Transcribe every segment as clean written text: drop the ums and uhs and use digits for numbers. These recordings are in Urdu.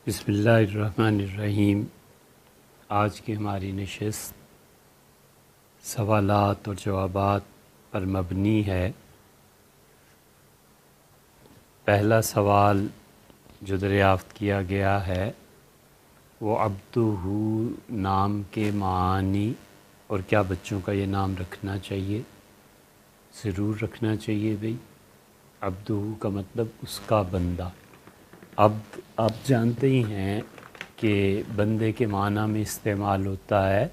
بسم اللہ الرحمن الرحیم۔ آج کی ہماری نشست سوالات اور جوابات پر مبنی ہے۔ پہلا سوال جو دریافت کیا گیا ہے وہ عبدہ نام کے معانی اور کیا بچوں کا یہ نام رکھنا چاہیے؟ ضرور رکھنا چاہیے بھئی۔ عبدہ کا مطلب اس کا بندہ۔ عبد آپ جانتے ہی ہیں کہ بندے کے معنی میں استعمال ہوتا ہے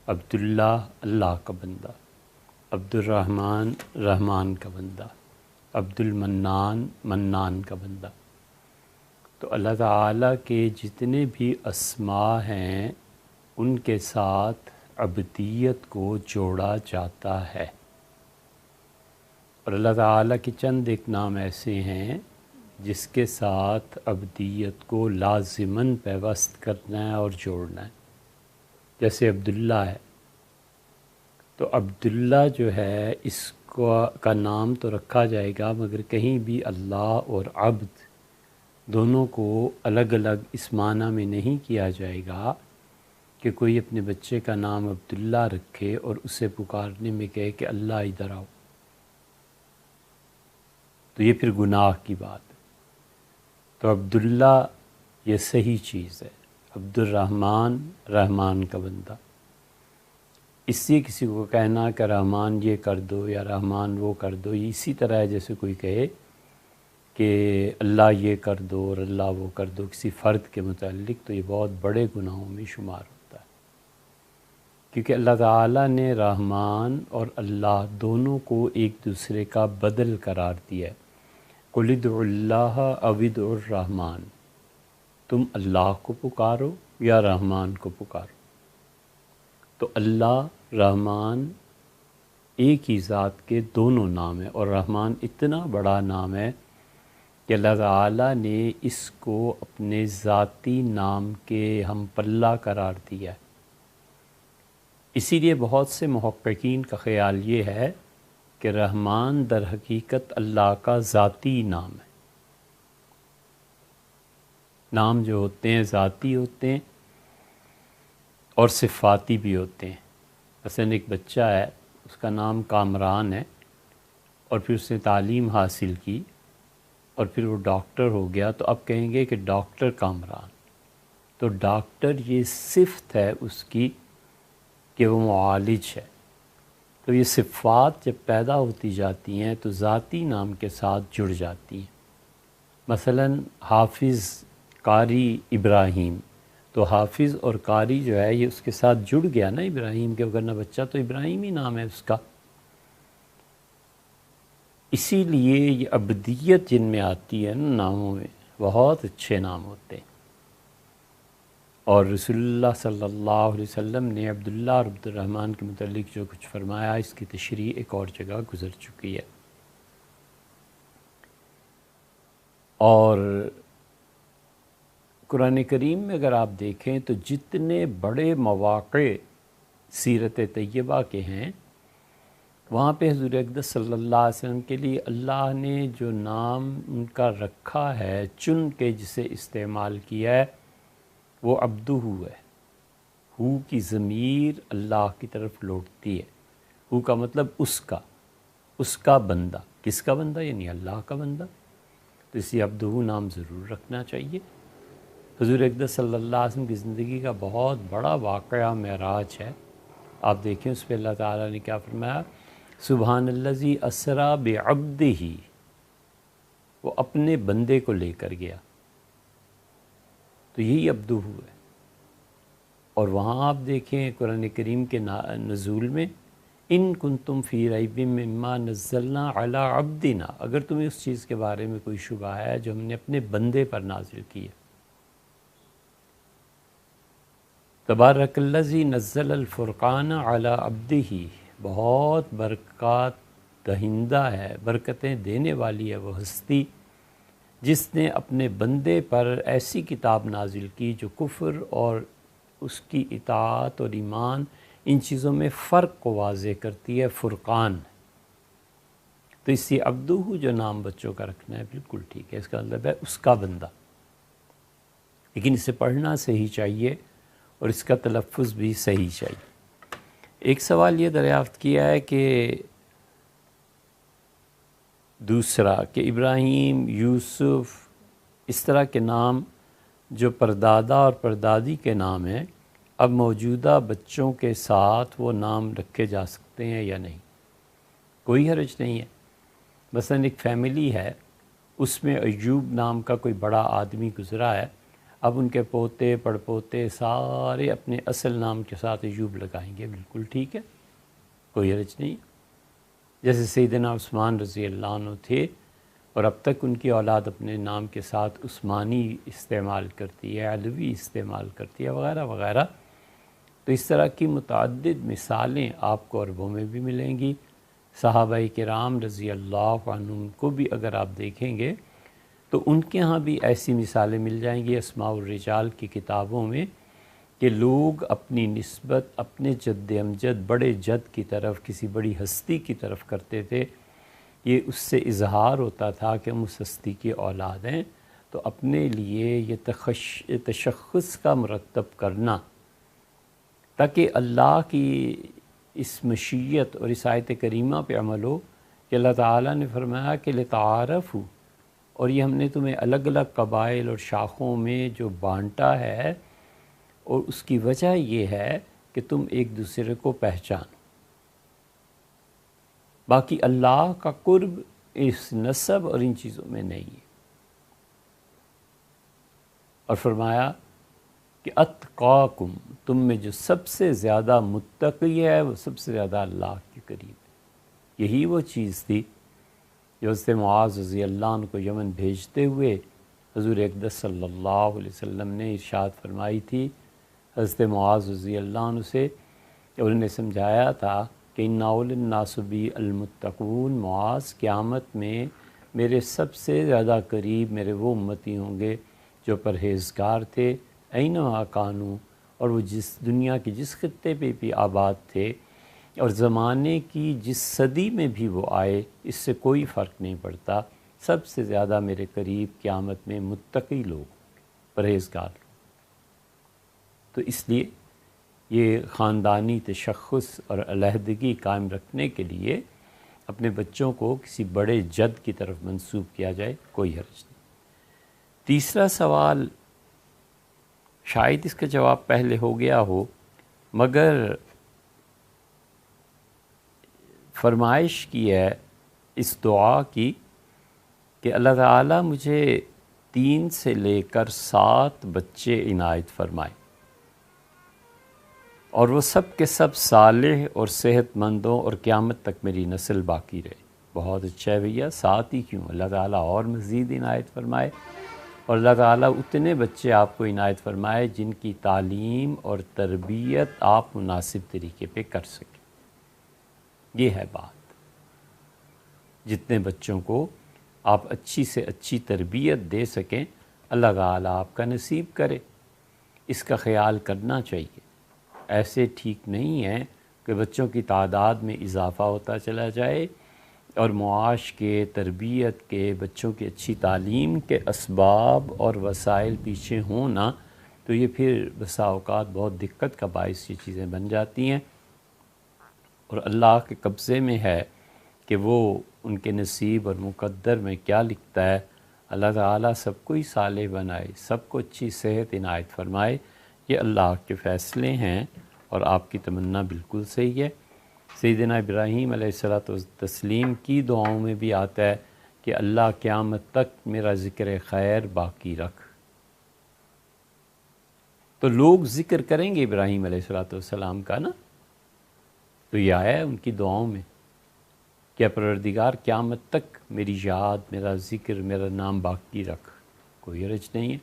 عبداللہ اللہ کا بندہ، عبد الرحمن رحمان کا بندہ، عبد المنان منان کا بندہ۔ تو اللہ تعالیٰ کے جتنے بھی اسماء ہیں ان کے ساتھ عبدیت کو جوڑا جاتا ہے، اور اللہ تعالیٰ کے چند ایک نام ایسے ہیں جس کے ساتھ عبدیت کو لازماً پیوست کرنا ہے اور جوڑنا ہے، جیسے عبداللہ ہے۔ تو عبداللہ جو ہے اس کا نام تو رکھا جائے گا، مگر کہیں بھی اللہ اور عبد دونوں کو الگ الگ اس معنی میں نہیں کیا جائے گا کہ کوئی اپنے بچے کا نام عبداللہ رکھے اور اسے پکارنے میں کہے کہ اللہ ادھر آؤ، تو یہ پھر گناہ کی بات ہے۔ تو عبداللہ یہ صحیح چیز ہے، عبد الرحمن رحمان کا بندہ۔ اس سے کسی کو کہنا کہ رحمان یہ کر دو یا رحمان وہ کر دو، یہ اسی طرح ہے جیسے کوئی کہے کہ اللہ یہ کر دو اور اللہ وہ کر دو کسی فرد کے متعلق، تو یہ بہت بڑے گناہوں میں شمار ہوتا ہے، کیونکہ اللہ تعالیٰ نے رحمان اور اللہ دونوں کو ایک دوسرے کا بدل قرار دیا ہے۔ قُلِ ادْعُوا اللَّهَ أَوِ ادْعُوا الرَّحْمَٰنَ، تم اللہ کو پکارو یا رحمان کو پکارو۔ تو اللہ رحمان ایک ہی ذات کے دونوں نام ہیں، اور رحمان اتنا بڑا نام ہے کہ اللہ تعالیٰ نے اس کو اپنے ذاتی نام کے ہم پلہ قرار دیا ہے۔ اسی لیے بہت سے محققین کا خیال یہ ہے کہ رحمان در حقیقت اللہ کا ذاتی نام ہے۔ نام جو ہوتے ہیں ذاتی ہوتے ہیں اور صفاتی بھی ہوتے ہیں۔ مثلا ایک بچہ ہے، اس کا نام کامران ہے، اور پھر اس نے تعلیم حاصل کی اور پھر وہ ڈاکٹر ہو گیا، تو اب کہیں گے کہ ڈاکٹر کامران۔ تو ڈاکٹر یہ صفت ہے اس کی کہ وہ معالج ہے۔ تو یہ صفات جب پیدا ہوتی جاتی ہیں تو ذاتی نام کے ساتھ جڑ جاتی ہیں۔ مثلا حافظ قاری ابراہیم، تو حافظ اور قاری جو ہے یہ اس کے ساتھ جڑ گیا نا ابراہیم کے، وگرنہ بچہ تو ابراہیم ہی نام ہے اس کا۔ اسی لیے یہ عبدیت جن میں آتی ہے نا ناموں میں، بہت اچھے نام ہوتے ہیں۔ اور رسول اللہ صلی اللہ علیہ وسلم نے عبداللہ اور عبد الرحمن کے متعلق جو کچھ فرمایا، اس کی تشریح ایک اور جگہ گزر چکی ہے۔ اور قرآن کریم میں اگر آپ دیکھیں تو جتنے بڑے مواقع سیرت طیبہ کے ہیں، وہاں پہ حضور اقدس صلی اللہ علیہ وسلم کے لیے اللہ نے جو نام ان کا رکھا ہے، چن کے جسے استعمال کیا ہے، وہ عبدہ ہے۔ ہو کی ضمیر اللہ کی طرف لوٹتی ہے۔ ہو کا مطلب اس کا بندہ۔ کس کا بندہ؟ یعنی اللہ کا بندہ۔ تو اسی عبدہ نام ضرور رکھنا چاہیے۔ حضور اقدس صلی اللہ علیہ وسلم کی زندگی کا بہت بڑا واقعہ معراج ہے۔ آپ دیکھیں اس پہ اللہ تعالیٰ نے کیا فرمایا، سبحان الذی اسریٰ بعبدہ، وہ اپنے بندے کو لے کر گیا۔ تو یہی عبدہ ہے۔ اور وہاں آپ دیکھیں قرآن کریم کے نزول میں، ان کنتم فی ریب مما نزلنا علی عبدنا، اگر تمہیں اس چیز کے بارے میں کوئی شبہ ہے جو ہم نے اپنے بندے پر نازل کی ہے۔ تبارک الذی نزل الفرقان علی عبدہ، بہت برکات دہندہ ہے، برکتیں دینے والی ہے وہ ہستی جس نے اپنے بندے پر ایسی کتاب نازل کی جو کفر اور اس کی اطاعت اور ایمان ان چیزوں میں فرق کو واضح کرتی ہے، فرقان۔ تو اسی عبدہ جو نام بچوں کا رکھنا ہے بالکل ٹھیک ہے، اس کا مطلب ہے اس کا بندہ۔ لیکن اسے پڑھنا صحیح چاہیے اور اس کا تلفظ بھی صحیح چاہیے۔ ایک سوال یہ دریافت کیا ہے کہ دوسرا کہ ابراہیم، یوسف، اس طرح کے نام جو پردادا اور پردادی کے نام ہیں، اب موجودہ بچوں کے ساتھ وہ نام رکھے جا سکتے ہیں یا نہیں؟ کوئی حرج نہیں ہے۔ مثلا ایک فیملی ہے، اس میں ایوب نام کا کوئی بڑا آدمی گزرا ہے، اب ان کے پوتے پڑپوتے سارے اپنے اصل نام کے ساتھ ایوب لگائیں گے، بالکل ٹھیک ہے، کوئی حرج نہیں۔ جیسے سیدنا عثمان رضی اللہ عنہ تھے اور اب تک ان کی اولاد اپنے نام کے ساتھ عثمانی استعمال کرتی ہے، علوی استعمال کرتی ہے، وغیرہ وغیرہ۔ تو اس طرح کی متعدد مثالیں آپ کو عربوں میں بھی ملیں گی۔ صحابہ کرام رضی اللہ عنہم کو بھی اگر آپ دیکھیں گے تو ان کے ہاں بھی ایسی مثالیں مل جائیں گی اسماء الرجال کی کتابوں میں کہ لوگ اپنی نسبت اپنے جد امجد، بڑے جد کی طرف، کسی بڑی ہستی کی طرف کرتے تھے۔ یہ اس سے اظہار ہوتا تھا کہ ہم اس ہستی کی اولاد ہیں، تو اپنے لیے یہ تشخص کا مرتب کرنا تاکہ اللہ کی اس مشیت اور اس آیت کریمہ پہ عمل ہو کہ اللہ تعالیٰ نے فرمایا کہ لتعارفوا، اور یہ ہم نے تمہیں الگ الگ قبائل اور شاخوں میں جو بانٹا ہے، اور اس کی وجہ یہ ہے کہ تم ایک دوسرے کو پہچانو۔ باقی اللہ کا قرب اس نسب اور ان چیزوں میں نہیں ہے۔ اور فرمایا کہ اتقاکم، تم میں جو سب سے زیادہ متقی ہے وہ سب سے زیادہ اللہ کے قریب ہے۔ یہی وہ چیز تھی جو حضرت معاذ رضی اللہ عنہ کو یمن بھیجتے ہوئے حضور اقدس صلی اللہ علیہ وسلم نے ارشاد فرمائی تھی حضرت معاذ رضی اللہ عنہ سے، کہ انہوں نے سمجھایا تھا کہ ان اول الناس بی المتقون، معاذ قیامت میں میرے سب سے زیادہ قریب میرے وہ امتی ہوں گے جو پرہیزگار تھے، اینما کانوا، اور وہ جس دنیا کی جس خطے پہ بھی آباد تھے اور زمانے کی جس صدی میں بھی وہ آئے، اس سے کوئی فرق نہیں پڑتا، سب سے زیادہ میرے قریب قیامت میں متقی لوگ، پرہیزگار لوگ۔ تو اس لیے یہ خاندانی تشخص اور علیحدگی قائم رکھنے کے لیے اپنے بچوں کو کسی بڑے جد کی طرف منسوب کیا جائے، کوئی حرج نہیں۔ تیسرا سوال، شاید اس کا جواب پہلے ہو گیا ہو، مگر فرمائش کی ہے اس دعا کی کہ اللہ تعالیٰ مجھے 3 سے لے کر 7 بچے عنایت فرمائے، اور وہ سب کے سب صالح اور صحت مندوں، اور قیامت تک میری نسل باقی رہے۔ بہت اچھا ہے بھیا، 7 ہی کیوں، اللہ تعالیٰ اور مزید عنایت فرمائے، اور اللہ تعالیٰ اتنے بچے آپ کو عنایت فرمائے جن کی تعلیم اور تربیت آپ مناسب طریقے پہ کر سکیں۔ یہ ہے بات، جتنے بچوں کو آپ اچھی سے اچھی تربیت دے سکیں اللہ تعالیٰ آپ کا نصیب کرے، اس کا خیال کرنا چاہیے۔ ایسے ٹھیک نہیں ہے کہ بچوں کی تعداد میں اضافہ ہوتا چلا جائے اور معاش کے، تربیت کے، بچوں کی اچھی تعلیم کے اسباب اور وسائل پیچھے ہوں نہ، تو یہ پھر بسا اوقات بہت دقت کا باعث یہ چیزیں بن جاتی ہیں، اور اللہ کے قبضے میں ہے کہ وہ ان کے نصیب اور مقدر میں کیا لکھتا ہے۔ اللہ تعالیٰ سب کو ہی صالح بنائے، سب کو اچھی صحت عنایت فرمائے، یہ اللہ کے فیصلے ہیں، اور آپ کی تمنا بالکل صحیح ہے۔ سیدنا ابراہیم علیہ السلام کی دعاؤں میں بھی آتا ہے کہ اللہ قیامت تک میرا ذکر خیر باقی رکھ۔ تو لوگ ذکر کریں گے ابراہیم علیہ السلام کا نا، تو یہ آیا ہے ان کی دعاؤں میں کہ پروردگار قیامت تک میری یاد، میرا ذکر، میرا نام باقی رکھ، کوئی حرج نہیں ہے۔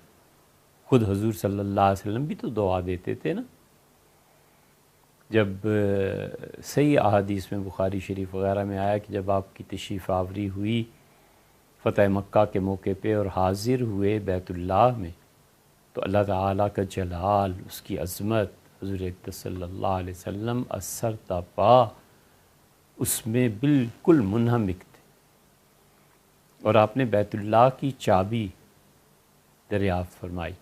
خود حضور صلی اللہ علیہ وسلم بھی تو دعا دیتے تھے نا، جب صحیح احادیث میں بخاری شریف وغیرہ میں آیا کہ جب آپ کی تشریف آوری ہوئی فتح مکہ کے موقع پہ اور حاضر ہوئے بیت اللہ میں، تو اللہ تعالیٰ کا جلال، اس کی عظمت، حضور اقدس صلی اللہ علیہ وسلم اثر تا پا اس میں بالکل منہمک تھے، اور آپ نے بیت اللہ کی چابی دریافت فرمائی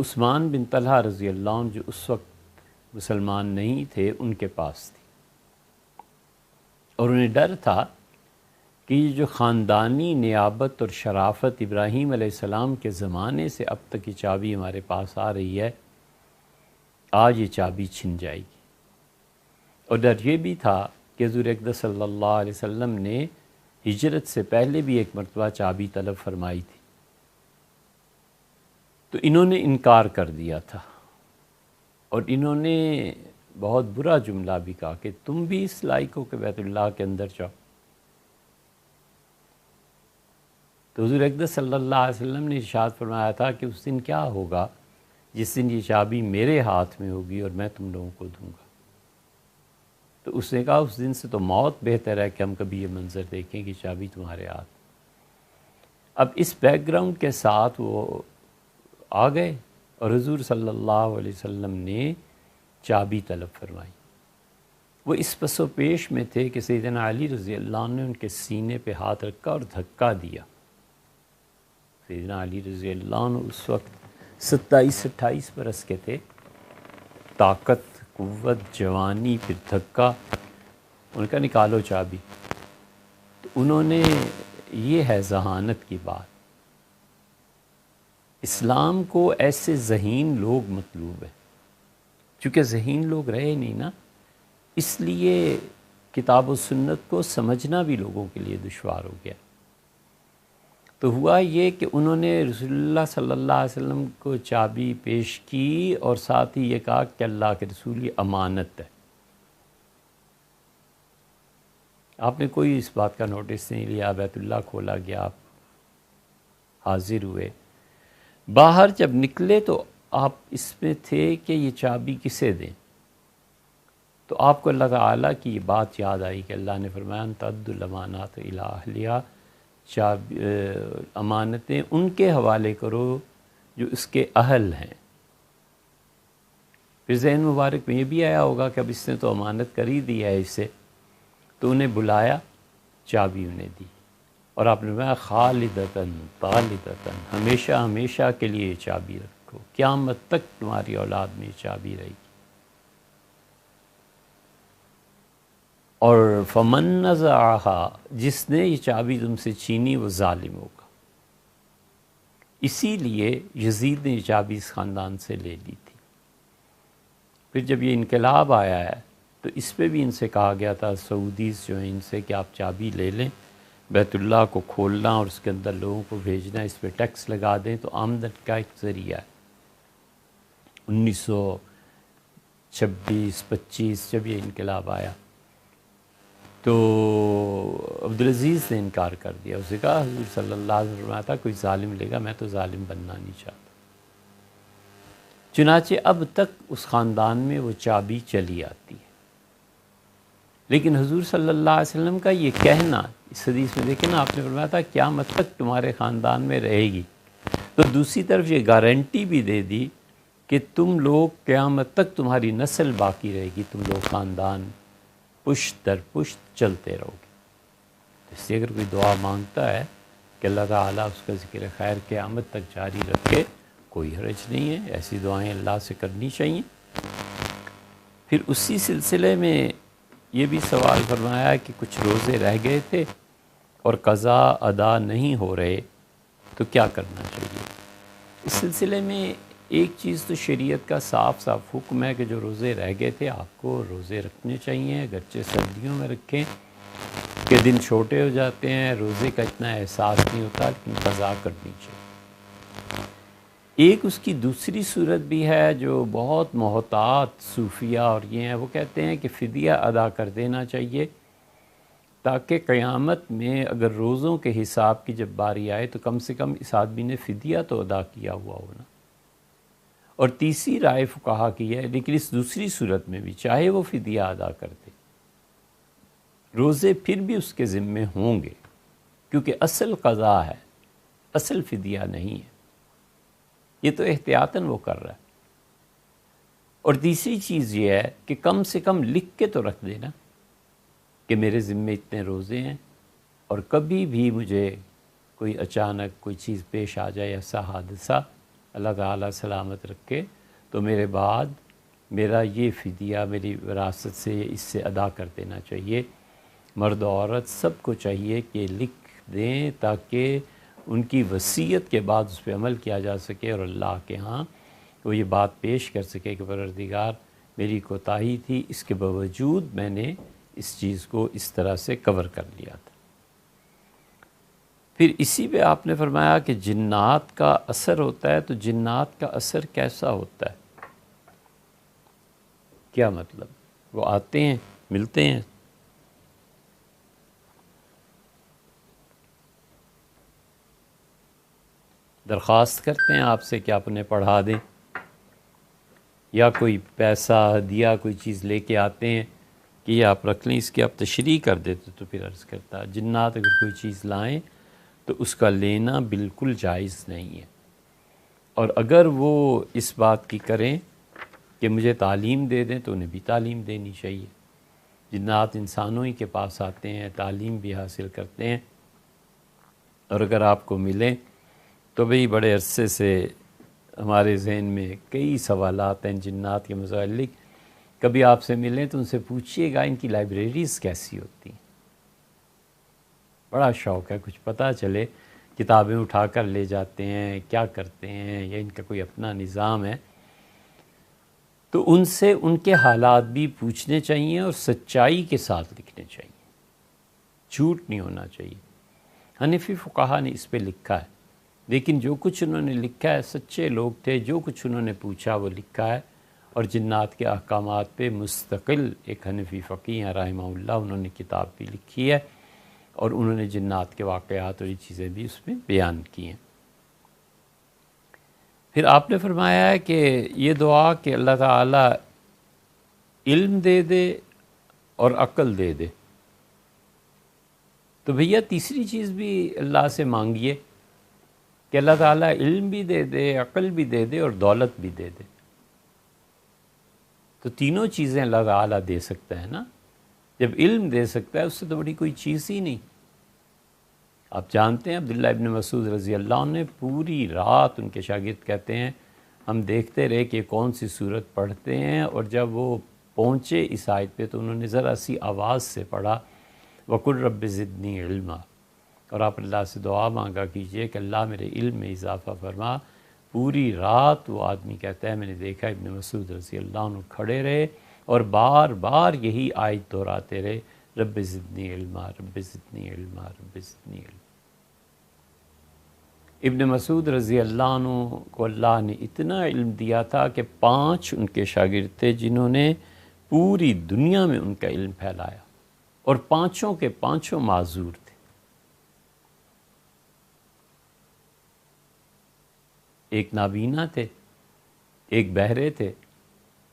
عثمان بن طلحہ رضی اللہ عنہ جو اس وقت مسلمان نہیں تھے ان کے پاس تھی، اور انہیں ڈر تھا کہ یہ جو خاندانی نیابت اور شرافت ابراہیم علیہ السلام کے زمانے سے اب تک یہ چابی ہمارے پاس آ رہی ہے، آج یہ چابی چھن جائے گی۔ اور ڈر یہ بھی تھا کہ حضور اقدس صلی اللہ علیہ وسلم نے ہجرت سے پہلے بھی ایک مرتبہ چابی طلب فرمائی تھی، تو انہوں نے انکار کر دیا تھا، اور انہوں نے بہت برا جملہ بھی کہا کہ تم بھی اس لائق ہو کہ بیت اللہ کے اندر جاؤ۔ تو حضور اقدس صلی اللہ علیہ وسلم نے ارشاد فرمایا تھا کہ اس دن کیا ہوگا جس دن یہ چابی میرے ہاتھ میں ہوگی اور میں تم لوگوں کو دوں گا۔ تو اس نے کہا اس دن سے تو موت بہتر ہے کہ ہم کبھی یہ منظر دیکھیں کہ چابی تمہارے ہاتھ۔ اب اس بیک گراؤنڈ کے ساتھ وہ آ گئے اور حضور صلی اللہ علیہ وسلم نے چابی طلب فرمائی۔ وہ اس پس و پیش میں تھے کہ سیدنا علی رضی اللہ عنہ نے ان کے سینے پہ ہاتھ رکھا اور دھکا دیا۔ سیدنا علی رضی اللہ عنہ اس وقت 27-28 برس کے تھے، طاقت، قوت، جوانی، پھر دھکا، ان کا نکالو چابی۔ تو انہوں نے، یہ ہے ذہانت کی بات۔ اسلام کو ایسے ذہین لوگ مطلوب ہیں، چونکہ ذہین لوگ رہے نہیں نا، اس لیے کتاب و سنت کو سمجھنا بھی لوگوں کے لیے دشوار ہو گیا۔ تو ہوا یہ کہ انہوں نے رسول اللہ صلی اللہ علیہ وسلم کو چابی پیش کی اور ساتھ ہی یہ کہا کہ اللہ کے رسول یہ امانت ہے۔ آپ نے کوئی اس بات کا نوٹس نہیں لیا، بیت اللہ کھولا گیا، آپ حاضر ہوئے، باہر جب نکلے تو آپ اس میں تھے کہ یہ چابی کسے دیں، تو آپ کو اللہ تعالیٰ کی یہ بات یاد آئی کہ اللہ نے فرمایا ان تؤدوا الامانات الی اہلہا، امانتیں ان کے حوالے کرو جو اس کے اہل ہیں۔ پھر ذہن مبارک میں یہ بھی آیا ہوگا کہ اب اس نے تو امانت کر ہی دی ہے اسے، تو انہیں بلایا، چابی انہیں دی، اور آپ نے فرمایا خالدتاً طالدتاً، ہمیشہ ہمیشہ کے لیے یہ چابی رکھو، قیامت تک تمہاری اولاد میں یہ چابی رہے گی۔ اور فمن نزعہا، جس نے یہ چابی تم سے چھینی وہ ظالم ہوگا۔ اسی لیے یزید نے یہ چابی اس خاندان سے لے لی تھی۔ پھر جب یہ انقلاب آیا ہے تو اس پہ بھی ان سے کہا گیا تھا، سعودیز جو ہیں ان سے، کہ آپ چابی لے لیں، بیت اللہ کو کھولنا اور اس کے اندر لوگوں کو بھیجنا، اس پہ ٹیکس لگا دیں تو آمدن کا ایک ذریعہ ہے۔ 1926-25 جب یہ انقلاب آیا تو عبدالعزیز نے انکار کر دیا، اسے کہا حضور صلی اللہ علیہ وسلم فرمایا تھا کوئی ظالم لے گا، میں تو ظالم بننا نہیں چاہتا۔ چنانچہ اب تک اس خاندان میں وہ چابی چلی آتی ہے۔ لیکن حضور صلی اللہ علیہ وسلم کا یہ کہنا، اس حدیث میں دیکھیں نا، آپ نے فرمایا تھا قیامت تک تمہارے خاندان میں رہے گی، تو دوسری طرف یہ گارنٹی بھی دے دی کہ تم لوگ قیامت تک تمہاری نسل باقی رہے گی، تم لوگ خاندان پشت در پشت چلتے رہو گے۔ اس لیے اگر کوئی دعا مانگتا ہے کہ اللہ تعالیٰ اس کا ذکر خیر قیامت تک جاری رکھے، کوئی حرج نہیں ہے، ایسی دعائیں اللہ سے کرنی چاہیے۔ پھر اسی سلسلے میں یہ بھی سوال فرمایا ہے کہ کچھ روزے رہ گئے تھے اور قضا ادا نہیں ہو رہے، تو کیا کرنا چاہیے؟ اس سلسلے میں ایک چیز تو شریعت کا صاف صاف حکم ہے کہ جو روزے رہ گئے تھے آپ کو روزے رکھنے چاہیے، اگرچہ سردیوں میں رکھیں کہ دن چھوٹے ہو جاتے ہیں، روزے کا اتنا احساس نہیں ہوتا، لیکن قضا کرنی چاہیے۔ ایک اس کی دوسری صورت بھی ہے جو بہت محتاط صوفیہ اور یہ ہیں، وہ کہتے ہیں کہ فدیہ ادا کر دینا چاہیے تاکہ قیامت میں اگر روزوں کے حساب کی جب باری آئے تو کم سے کم اس آدمی نے فدیہ تو ادا کیا ہوا ہونا۔ اور تیسری رائے فقہا کی ہے، لیکن اس دوسری صورت میں بھی چاہے وہ فدیہ ادا کر دے، روزے پھر بھی اس کے ذمے ہوں گے، کیونکہ اصل قضا ہے، اصل فدیہ نہیں ہے، یہ تو احتیاطاً وہ کر رہا ہے۔ اور تیسری چیز یہ ہے کہ کم سے کم لکھ کے تو رکھ دینا کہ میرے ذمے اتنے روزے ہیں، اور کبھی بھی مجھے کوئی اچانک کوئی چیز پیش آ جائے، ایسا حادثہ اللہ تعالیٰ سلامت رکھے، تو میرے بعد میرا یہ فدیہ میری وراثت سے اس سے ادا کر دینا چاہیے۔ مرد و عورت سب کو چاہیے کہ لکھ دیں تاکہ ان کی وصیت کے بعد اس پہ عمل کیا جا سکے، اور اللہ کے ہاں وہ یہ بات پیش کر سکے کہ پروردگار میری کوتاہی تھی، اس کے باوجود میں نے اس چیز کو اس طرح سے کور کر لیا تھا۔ پھر اسی پہ آپ نے فرمایا کہ جنات کا اثر ہوتا ہے، تو جنات کا اثر کیسا ہوتا ہے؟ کیا مطلب؟ وہ آتے ہیں، ملتے ہیں؟ درخواست کرتے ہیں آپ سے کہ آپ انہیں پڑھا دیں، یا کوئی پیسہ ہدیہ کوئی چیز لے کے آتے ہیں کہ یہ آپ رکھ لیں، اس کی آپ تشریح کر دیتے؟ تو پھر عرض کرتا ہے جنات اگر کوئی چیز لائیں تو اس کا لینا بالکل جائز نہیں ہے، اور اگر وہ اس بات کی کریں کہ مجھے تعلیم دے دیں تو انہیں بھی تعلیم دینی چاہیے۔ جنات انسانوں ہی کے پاس آتے ہیں، تعلیم بھی حاصل کرتے ہیں، اور اگر آپ کو ملیں تو بھئی بڑے عرصے سے ہمارے ذہن میں کئی سوالات ہیں جنات کے متعلق، کبھی آپ سے ملیں تو ان سے پوچھیے گا ان کی لائبریریز کیسی ہوتی ہیں۔ بڑا شوق ہے کچھ پتہ چلے، کتابیں اٹھا کر لے جاتے ہیں، کیا کرتے ہیں، یا ان کا کوئی اپنا نظام ہے، تو ان سے ان کے حالات بھی پوچھنے چاہیے اور سچائی کے ساتھ لکھنے چاہیے، جھوٹ نہیں ہونا چاہیے۔ حنفی فقہا نے اس پہ لکھا ہے، لیکن جو کچھ انہوں نے لکھا ہے سچے لوگ تھے، جو کچھ انہوں نے پوچھا وہ لکھا ہے، اور جنات کے احکامات پہ مستقل ایک حنفی فقیہ ہیں رحمہ اللہ، انہوں نے کتاب بھی لکھی ہے، اور انہوں نے جنات کے واقعات اور یہ چیزیں بھی اس میں بیان کی ہیں۔ پھر آپ نے فرمایا ہے کہ یہ دعا کہ اللہ تعالیٰ علم دے دے اور عقل دے دے، تو بھیا تیسری چیز بھی اللہ سے مانگیے کہ اللہ تعالیٰ علم بھی دے دے، عقل بھی دے دے اور دولت بھی دے دے۔ تو تینوں چیزیں اللہ تعالیٰ دے سکتا ہے نا، جب علم دے سکتا ہے اس سے تو بڑی کوئی چیز ہی نہیں۔ آپ جانتے ہیں عبداللہ ابن مسعود رضی اللہ عنہ نے پوری رات، ان کے شاگرد کہتے ہیں ہم دیکھتے رہے کہ کون سی صورت پڑھتے ہیں، اور جب وہ پہنچے اس آیت پہ تو انہوں نے ذرا سی آواز سے پڑھا وَقُلْ رَبِّ زِدْنِي عِلْمًا، اور آپ اللہ سے دعا مانگا کیجئے کہ اللہ میرے علم میں اضافہ فرما۔ پوری رات وہ آدمی کہتا ہے میں نے دیکھا ابن مسعود رضی اللہ عنہ کھڑے رہے اور بار بار یہی آیت دہراتے رہے، رب زدنی علما، رب زدنی علما، رب زدنی علما۔ ابن مسعود رضی اللہ عنہ کو اللہ نے اتنا علم دیا تھا کہ 5 ان کے شاگرد تھے جنہوں نے پوری دنیا میں ان کا علم پھیلایا، اور 5 کے 5 معذور تھے۔ ایک نابینا تھے، ایک بہرے تھے،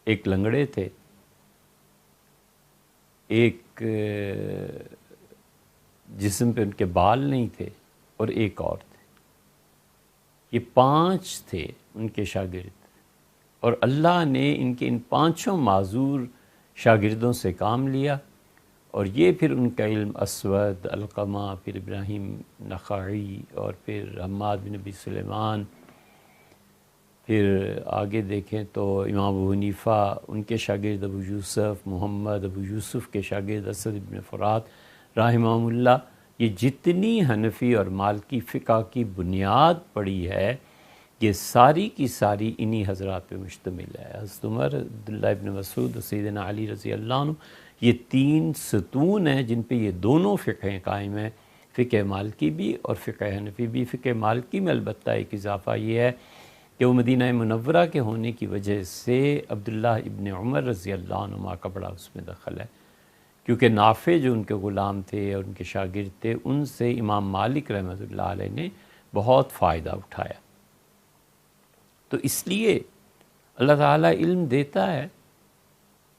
ایک لنگڑے تھے، ایک جسم پہ ان کے بال نہیں تھے، اور ایک اور تھے۔ یہ 5 تھے ان کے شاگرد، اور اللہ نے ان کے ان 5 معذور شاگردوں سے کام لیا، اور یہ پھر ان کا علم اسود، علقمہ، پھر ابراہیم نخعی، اور پھر حماد بن ابی سلیمان، پھر آگے دیکھیں تو امام ابو حنیفہ، ان کے شاگرد ابو یوسف، محمد ابو یوسف کے شاگرد اسد بن فرات رحمہم اللہ، یہ جتنی حنفی اور مالکی فقہ کی بنیاد پڑی ہے یہ ساری کی ساری انہی حضرات پہ مشتمل ہے۔ حضرت عمر، عبداللہ ابن مسعود اور سیدنا علی رضی اللہ عنہ، یہ 3 ستون ہیں جن پہ یہ دونوں فقہیں قائم ہیں، فقہ مالکی بھی اور فقہ حنفی بھی۔ فقہ مالکی میں البتہ ایک اضافہ یہ ہے کہ وہ مدینہ منورہ کے ہونے کی وجہ سے عبداللہ ابن عمر رضی اللہ عنہما کا بڑا اس میں دخل ہے، کیونکہ نافع جو ان کے غلام تھے اور ان کے شاگرد تھے، ان سے امام مالک رحمۃ اللہ علیہ نے بہت فائدہ اٹھایا۔ تو اس لیے اللہ تعالیٰ علم دیتا ہے،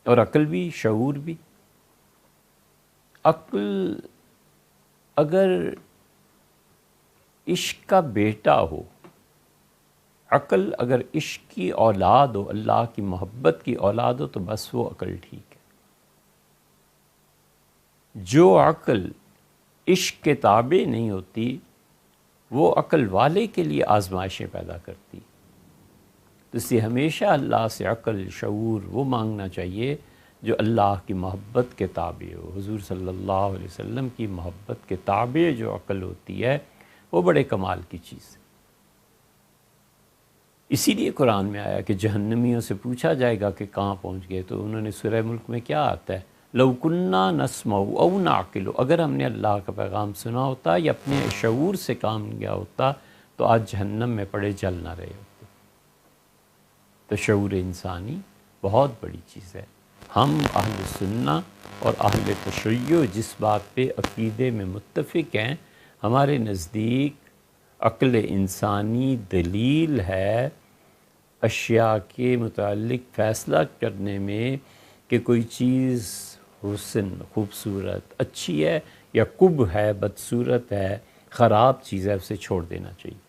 اور عقل بھی، شعور بھی۔ عقل اگر عشق کا بیٹا ہو، عقل اگر عشق کی اولاد ہو، اللہ کی محبت کی اولاد ہو، تو بس وہ عقل ٹھیک ہے۔ جو عقل عشق کے تابع نہیں ہوتی وہ عقل والے کے لیے آزمائشیں پیدا کرتی۔ تو اس لیے ہمیشہ اللہ سے عقل، شعور وہ مانگنا چاہیے جو اللہ کی محبت کے تابع ہو۔ حضور صلی اللہ علیہ وسلم کی محبت کے تابع جو عقل ہوتی ہے وہ بڑے کمال کی چیز ہے۔ اسی لیے قرآن میں آیا کہ جہنمیوں سے پوچھا جائے گا کہ کہاں پہنچ گئے، تو انہوں نے سورہ ملک میں کیا آتا ہے، لو کننا نسمع او نعقل، اگر ہم نے اللہ کا پیغام سنا ہوتا یا اپنے شعور سے کام لیا ہوتا تو آج جہنم میں پڑے جل نہ رہے ہوتے۔ تو شعور انسانی بہت بڑی چیز ہے۔ ہم اہل سنہ اور اہل تشیع جس بات پہ عقیدے میں متفق ہیں، ہمارے نزدیک عقل انسانی دلیل ہے اشیاء کے متعلق فیصلہ کرنے میں کہ کوئی چیز حسن، خوبصورت، اچھی ہے یا قبح ہے، بدصورت ہے، خراب چیز ہے، اسے چھوڑ دینا چاہیے۔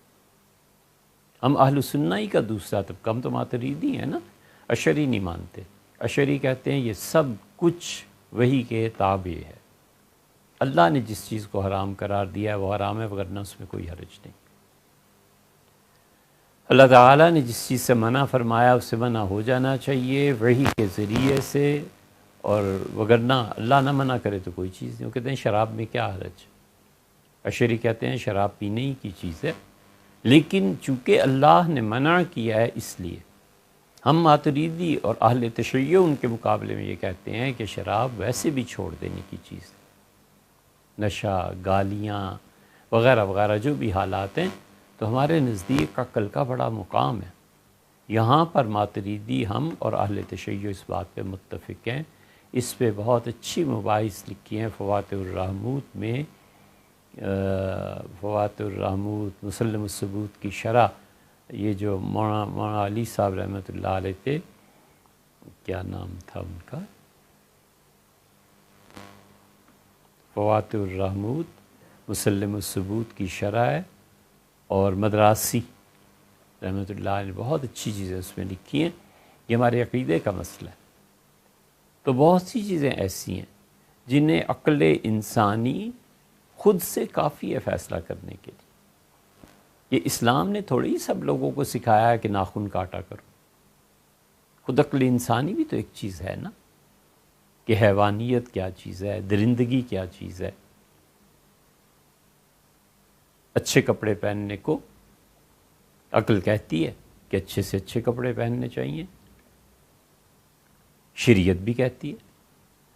ہم اہل سنہ ہی کا دوسرا طبقہ، ہم تو ماتریدی ہیں نا، اشعری نہیں مانتے۔ اشعری کہتے ہیں یہ سب کچھ وحی کے تابع ہے، اللہ نے جس چیز کو حرام قرار دیا ہے وہ حرام ہے، ورنہ اس میں کوئی حرج نہیں۔ اللہ تعالیٰ نے جس چیز سے منع فرمایا اس سے منع ہو جانا چاہیے وحی کے ذریعے سے، اور وگرنہ اللہ نہ منع کرے تو کوئی چیز نہیں۔ وہ کہتے ہیں شراب میں کیا حرج، اشعری کہتے ہیں شراب پینے ہی کی چیز ہے، لیکن چونکہ اللہ نے منع کیا ہے اس لیے۔ ہم ماتریدی اور اہل تشیع ان کے مقابلے میں یہ کہتے ہیں کہ شراب ویسے بھی چھوڑ دینے کی چیز ہے، نشہ، گالیاں وغیرہ وغیرہ جو بھی حالات ہیں، تو ہمارے نزدیک عقل کا بڑا مقام ہے۔ یہاں پر ماتریدی ہم اور اہل تشیع اس بات پہ متفق ہیں۔ اس پہ بہت اچھی مباحث لکھی ہیں فواتح الرحموت میں، فواتح الرحموت مسلم الثبوت کی شرح، یہ جو مولانا علی صاحب رحمۃ اللہ علیہ تھے، کیا نام تھا ان کا، فواتح الرحموت مسلم الثبوت کی شرح ہے، اور مدراسی رحمۃ اللہ علیہ نے بہت اچھی چیزیں اس میں لکھی ہیں۔ یہ ہمارے عقیدے کا مسئلہ ہے۔ تو بہت سی چیزیں ایسی ہیں جنہیں عقل انسانی خود سے کافی ہے فیصلہ کرنے کے لیے۔ یہ اسلام نے تھوڑی سب لوگوں کو سکھایا ہے کہ ناخن کاٹا کرو، خود عقل انسانی بھی تو ایک چیز ہے نا، کہ حیوانیت کیا چیز ہے، درندگی کیا چیز ہے۔ اچھے کپڑے پہننے کو عقل کہتی ہے کہ اچھے سے اچھے کپڑے پہننے چاہیے، شریعت بھی کہتی ہے۔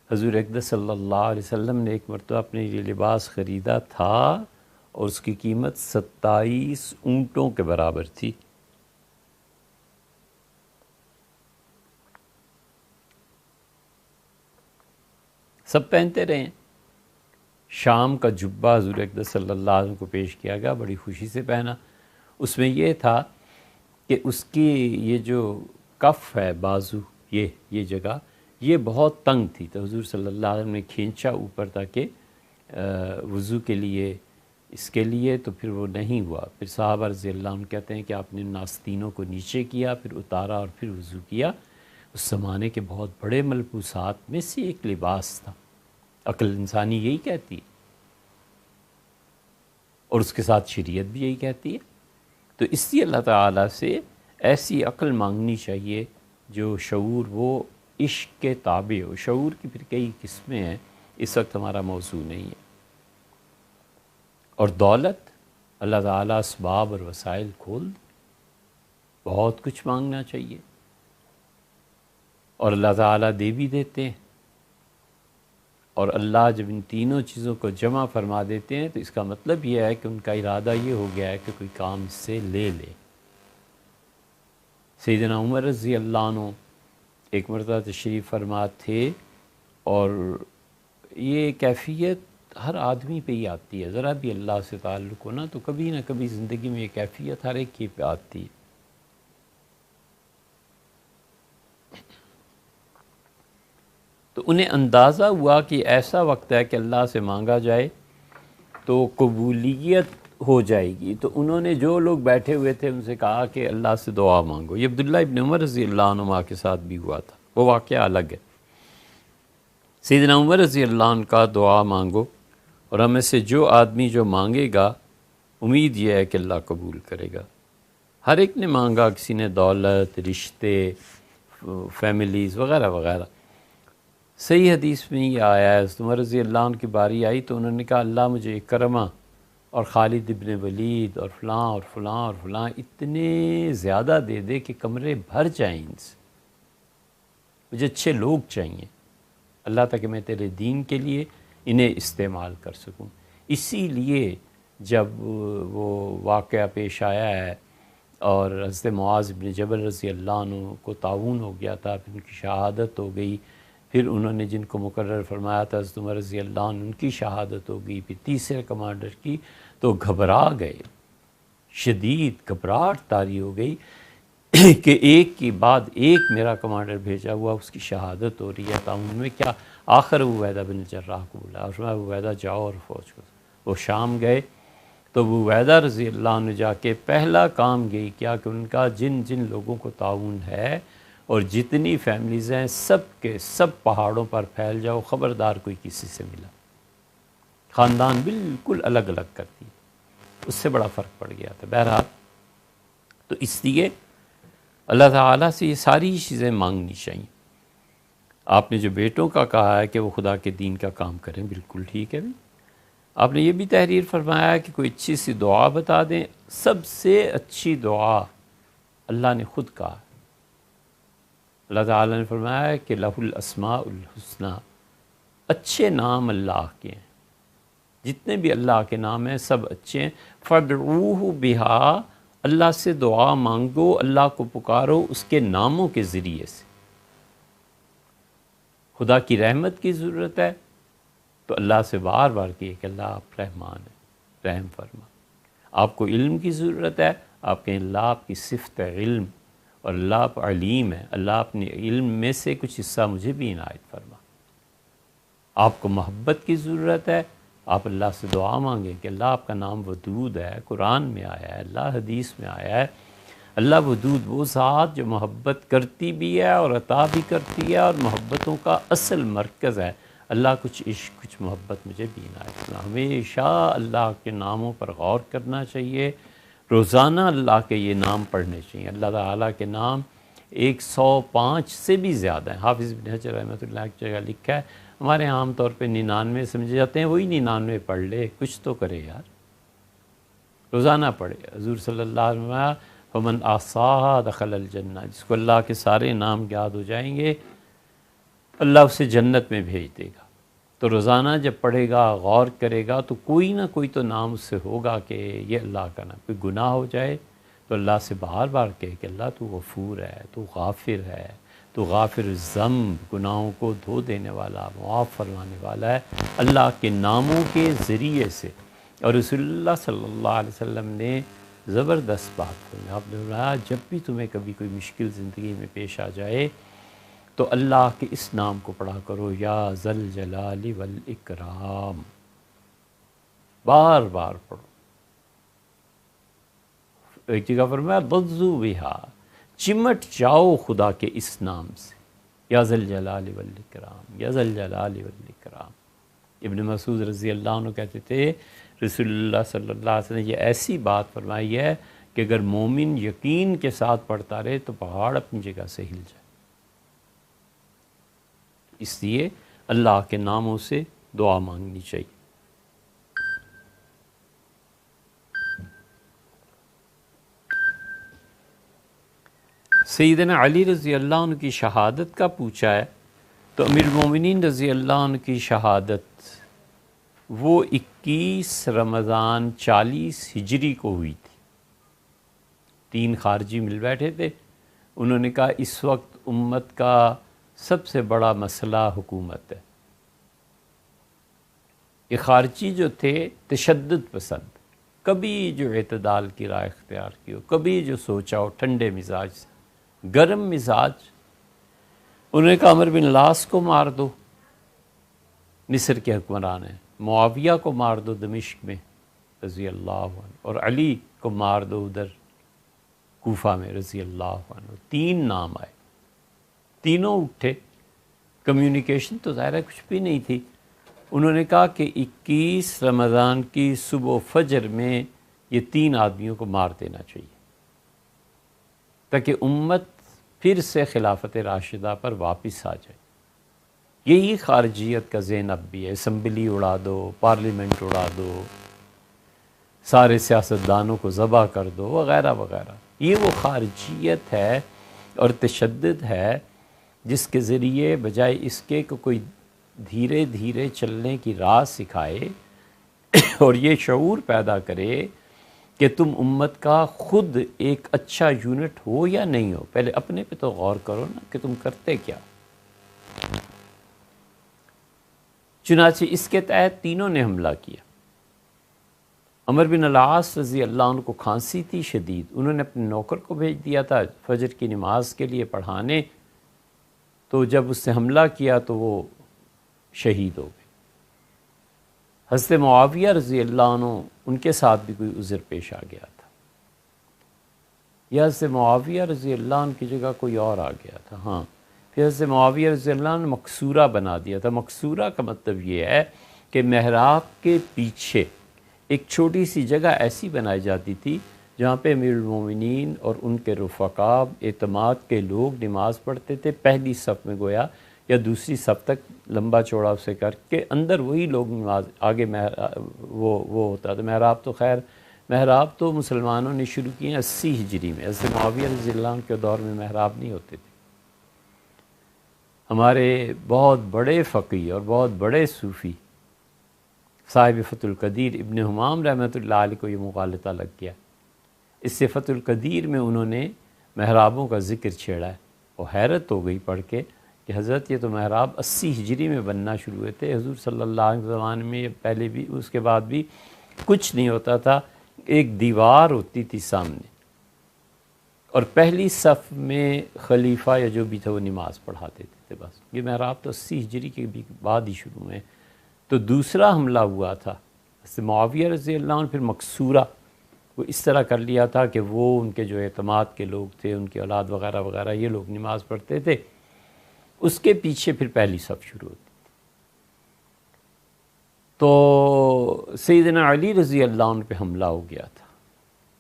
حضور اقدس صلی اللہ علیہ وسلم نے ایک مرتبہ اپنے لیے لباس خریدا تھا اور اس کی قیمت 27 اونٹوں کے برابر تھی۔ سب پہنتے رہے ہیں۔ شام کا جبہ حضور اقدس صلی اللہ علیہ وسلم کو پیش کیا گیا، بڑی خوشی سے پہنا۔ اس میں یہ تھا کہ اس کی یہ جو کف ہے، بازو، یہ جگہ یہ بہت تنگ تھی، تو حضور صلی اللہ علیہ وسلم نے کھینچا اوپر تاکہ وضو کے لیے، اس کے لیے، تو پھر وہ نہیں ہوا۔ پھر صحابہ رضی اللہ عنہ کہتے ہیں کہ آپ نے ان آستینوں کو نیچے کیا، پھر اتارا اور پھر وضو کیا۔ اس زمانے کے بہت بڑے ملبوسات میں سے ایک لباس تھا۔ عقل انسانی یہی کہتی ہے، اور اس کے ساتھ شریعت بھی یہی کہتی ہے۔ تو اس لیے اللہ تعالیٰ سے ایسی عقل مانگنی چاہیے جو شعور وہ عشق کے تابع ہو۔ شعور کی پھر کئی قسمیں ہیں، اس وقت ہمارا موضوع نہیں ہے۔ اور دولت، اللہ تعالیٰ اسباب اور وسائل کھول دے، بہت کچھ مانگنا چاہیے، اور اللہ تعالیٰ دے بھی دیتے ہیں۔ اور اللہ جب ان تینوں چیزوں کو جمع فرما دیتے ہیں تو اس کا مطلب یہ ہے کہ ان کا ارادہ یہ ہو گیا ہے کہ کوئی کام اس سے لے لے۔ سیدنا عمر رضی اللہ عنہ ایک مرتبہ تشریف فرما تھے، اور یہ کیفیت ہر آدمی پہ ہی آتی ہے، ذرا بھی اللہ سے تعلق ہو نا تو کبھی نہ کبھی زندگی میں یہ کیفیت ہر ایک کی پہ آتی ہے۔ تو انہیں اندازہ ہوا کہ ایسا وقت ہے کہ اللہ سے مانگا جائے تو قبولیت ہو جائے گی۔ تو انہوں نے جو لوگ بیٹھے ہوئے تھے ان سے کہا کہ اللہ سے دعا مانگو۔ یہ عبداللہ ابن عمر رضی اللہ عنہ کے ساتھ بھی ہوا تھا، وہ واقعہ الگ ہے۔ سیدنا عمر رضی اللہ عنہ کا دعا مانگو، اور ہمیں سے جو آدمی جو مانگے گا امید یہ ہے کہ اللہ قبول کرے گا۔ ہر ایک نے مانگا، کسی نے دولت، رشتے، فیملیز وغیرہ وغیرہ۔ صحیح حدیث میں یہ آیا ہے، حضرت عمر رضی اللہ عنہ کی باری آئی تو انہوں نے کہا اللہ مجھے اکرمہ اور خالد ابن ولید اور فلاں اور فلاں اور فلاں اتنے زیادہ دے دے کہ کمرے بھر جائیں ان سے، مجھے اچھے لوگ چاہیے اللہ تاکہ میں تیرے دین کے لیے انہیں استعمال کر سکوں۔ اسی لیے جب وہ واقعہ پیش آیا ہے اور حضرت معاذ بن جبل رضی اللہ عنہ کو طاعون ہو گیا تھا، پھر ان کی شہادت ہو گئی، پھر انہوں نے جن کو مقرر فرمایا تھا حضرت عمر رضی اللہ عنہ، ان کی شہادت ہو گئی، پھر تیسرے کمانڈر کی، تو گھبرا گئے، شدید گھبراہٹ طاری ہو گئی کہ ایک کے بعد ایک میرا کمانڈر بھیجا ہوا اس کی شہادت ہو رہی ہے، تعاون میں کیا؟ آخر عبیدہ بن جراح کو بولا اور فرمایا عبیدہ جاؤ اور فوج کو۔ وہ شام گئے تو ابو عبیدہ رضی اللہ عنہ جا کے پہلا کام یہی کیا کہ ان کا جن جن لوگوں کو تعاون ہے اور جتنی فیملیز ہیں سب کے سب پہاڑوں پر پھیل جاؤ، خبردار کوئی کسی سے ملا۔ خاندان بالکل الگ الگ کر دی، اس سے بڑا فرق پڑ گیا تھا۔ بہرحال تو اس لیے اللہ تعالیٰ سے یہ ساری چیزیں مانگنی چاہیے۔ آپ نے جو بیٹوں کا کہا ہے کہ وہ خدا کے دین کا کام کریں، بالکل ٹھیک ہے بھی۔ آپ نے یہ بھی تحریر فرمایا ہے کہ کوئی اچھی سی دعا بتا دیں، سب سے اچھی دعا اللہ نے خود کہا۔ اللہ تعالیٰ نے فرمایا ہے کہ لہ الاسماء الحسنی، اچھے نام اللہ کے ہیں، جتنے بھی اللہ کے نام ہیں سب اچھے ہیں۔ فادعوہ بہا، اللہ سے دعا مانگو، اللہ کو پکارو اس کے ناموں کے ذریعے سے۔ خدا کی رحمت کی ضرورت ہے تو اللہ سے بار بار کہیے کہ اللہ آپ رحمان ہیں، رحم فرما۔ آپ کو علم کی ضرورت ہے، آپ کہیں اللہ آپ کی صفت ہے علم، اور اللہ آپ علیم ہے، اللہ اپنے علم میں سے کچھ حصہ مجھے بھی عنایت فرما۔ آپ کو محبت کی ضرورت ہے، آپ اللہ سے دعا مانگیں کہ اللہ آپ کا نام ودود ہے، قرآن میں آیا ہے، اللہ حدیث میں آیا ہے۔ اللہ ودود وہ ذات جو محبت کرتی بھی ہے اور عطا بھی کرتی ہے اور محبتوں کا اصل مرکز ہے۔ اللہ کچھ عشق کچھ محبت مجھے بھی عنایت فرما۔ ہمیشہ اللہ کے ناموں پر غور کرنا چاہیے، روزانہ اللہ کے یہ نام پڑھنے چاہیے۔ اللہ تعالیٰ کے نام 105 سے بھی زیادہ ہیں۔ حافظ ابن حجر رحمۃ اللہ کی جگہ لکھا ہے، ہمارے عام طور پہ 99 سمجھے جاتے ہیں، وہی 99 پڑھ لے، کچھ تو کرے یار، روزانہ پڑھے۔ حضور صلی اللہ علیہ وسلم فمن احصاها دخل الجنہ، جس کو اللہ کے سارے نام یاد ہو جائیں گے اللہ اسے جنت میں بھیج دے گا۔ تو روزانہ جب پڑھے گا، غور کرے گا، تو کوئی نہ کوئی تو نام اس سے ہوگا کہ یہ اللہ کا نام۔ کوئی گناہ ہو جائے تو اللہ سے بار بار کہے کہ اللہ تو غفور ہے، تو غافر ہے، تو غافر الذنب، گناہوں کو دھو دینے والا، معاف فرمانے والا ہے۔ اللہ کے ناموں کے ذریعے سے۔ اور رسول اللہ صلی اللہ علیہ وسلم نے زبردست بات فرمائی، آپ نے فرمایا جب بھی تمہیں کبھی کوئی مشکل زندگی میں پیش آ جائے تو اللہ کے اس نام کو پڑھا کرو، یا ذل جلال والاکرام، بار بار پڑھو۔ ایک جگہ فرمایا بغضوا بہا، چمٹ جاؤ خدا کے اس نام سے، یا ذل جلال والاکرام، یا ذل جلال والاکرام۔ ابن مسعود رضی اللہ عنہ کہتے تھے رسول اللہ صلی اللہ علیہ وسلم نے یہ ایسی بات فرمائی ہے کہ اگر مومن یقین کے ساتھ پڑھتا رہے تو پہاڑ اپنی جگہ سے ہل جائے۔ اس لیے اللہ کے ناموں سے دعا مانگنی چاہیے۔ سیدنا علی رضی اللہ عنہ کی شہادت کا پوچھا ہے تو امیر المومنین رضی اللہ عنہ کی شہادت وہ 21 رمضان 40 ہجری کو ہوئی تھی۔ 3 خارجی مل بیٹھے تھے، انہوں نے کہا اس وقت امت کا سب سے بڑا مسئلہ حکومت ہے۔ یہ خارجی جو تھے تشدد پسند، کبھی جو اعتدال کی راہ اختیار کی ہو، کبھی جو سوچا ہو، ٹھنڈے مزاج سے، گرم مزاج۔ انہوں نے کہا عمر بن العاص کو مار دو، مصر کے حکمران ہیں، معاویہ کو مار دو دمشق میں رضی اللہ عنہ، اور علی کو مار دو ادھر کوفہ میں رضی اللہ عنہ۔ 3 نام آئے، تینوں اٹھے۔ کمیونیکیشن تو ظاہر ہے کچھ بھی نہیں تھی۔ انہوں نے کہا کہ 21 رمضان کی صبح و فجر میں یہ 3 آدمیوں کو مار دینا چاہیے۔ تاکہ امت پھر سے خلافت راشدہ پر واپس آ جائے۔ یہی خارجیت کا ذہن اب بھی ہے، اسمبلی اڑا دو، پارلیمنٹ اڑا دو، سارے سیاستدانوں کو ذبح کر دو وغیرہ وغیرہ۔ یہ وہ خارجیت ہے اور تشدد ہے جس کے ذریعے بجائے اس کے کہ کوئی دھیرے دھیرے چلنے کی راہ سکھائے اور یہ شعور پیدا کرے کہ تم امت کا خود ایک اچھا یونٹ ہو یا نہیں ہو، پہلے اپنے پہ تو غور کرو نا کہ تم کرتے کیا۔ چنانچہ اس کے تحت تینوں نے حملہ کیا۔ عمر بن العاص رضی اللہ عنہ کو کھانسی تھی شدید، انہوں نے اپنے نوکر کو بھیج دیا تھا فجر کی نماز کے لیے پڑھانے، تو جب اس نے حملہ کیا تو وہ شہید ہو گئے۔ حضرت معاویہ رضی اللہ عنہ ان کے ساتھ بھی کوئی عذر پیش آ گیا تھا، یا حضرت معاویہ رضی اللہ عنہ کی جگہ کوئی اور آ گیا تھا، ہاں پھر حضرت معاویہ رضی اللہ عنہ نے مقصورہ بنا دیا تھا۔ مقصورہ کا مطلب یہ ہے کہ محراب کے پیچھے ایک چھوٹی سی جگہ ایسی بنائی جاتی تھی جہاں پہ امیر المومنین اور ان کے رفقا اعتماد کے لوگ نماز پڑھتے تھے، پہلی صف میں گویا یا دوسری صف تک لمبا چوڑا اسے کر کے اندر وہی لوگ نماز آگے وہ ہوتا تھا۔ محراب تو مسلمانوں نے شروع کیے ہیں 80 ہجری میں، حضرت معاویہ رضی اللہ عنہ کے دور میں محراب نہیں ہوتے تھے۔ ہمارے بہت بڑے فقیہ اور بہت بڑے صوفی صاحب فتح القدیر ابن حمام رحمۃ اللہ علیہ کو یہ مغالطہ لگ گیا، اس سے فتح القدیر میں انہوں نے محرابوں کا ذکر چھیڑا ہے، اور حیرت ہو گئی پڑھ کے کہ حضرت یہ تو محراب 80 ہجری میں بننا شروع ہوئے تھے، حضور صلی اللہ علیہ زمانے میں پہلے بھی اس کے بعد بھی کچھ نہیں ہوتا تھا، ایک دیوار ہوتی تھی سامنے اور پہلی صف میں خلیفہ یا جو بھی تھا وہ نماز پڑھاتے تھے بس۔ یہ محراب تو 80 ہجری کے بھی بعد ہی شروع ہوئے۔ تو دوسرا حملہ ہوا تھا حضرت معاویہ رضی اللہ عنہ، پھر مقصورہ وہ اس طرح کر لیا تھا کہ وہ ان کے جو اعتماد کے لوگ تھے، ان کی اولاد وغیرہ وغیرہ، یہ لوگ نماز پڑھتے تھے، اس کے پیچھے پھر پہلی صف شروع ہوتی تھی۔ تو سیدنا علی رضی اللہ عنہ پہ حملہ ہو گیا تھا،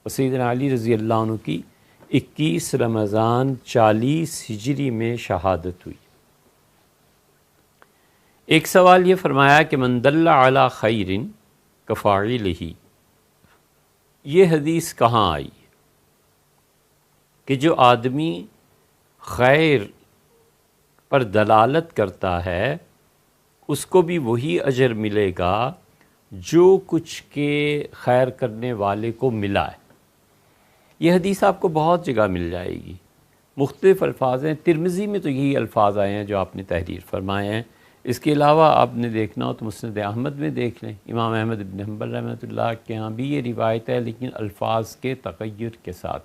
اور سیدنا علی رضی اللہ عنہ کی 21 رمضان 40 ہجری میں شہادت ہوئی۔ ایک سوال یہ فرمایا کہ من دل علی خیر کفاعلہ، یہ حدیث کہاں آئی کہ جو آدمی خیر پر دلالت کرتا ہے اس کو بھی وہی اجر ملے گا جو کچھ کے خیر کرنے والے کو ملا ہے۔ یہ حدیث آپ کو بہت جگہ مل جائے گی، مختلف الفاظ ہیں، ترمذی میں تو یہی الفاظ آئے ہیں جو آپ نے تحریر فرمائے ہیں۔ اس کے علاوہ آپ نے دیکھنا ہو تو مسند احمد میں دیکھ لیں، امام احمد بن حنبل رحمۃ اللہ کے ہاں بھی یہ روایت ہے لیکن الفاظ کے تغیر کے ساتھ۔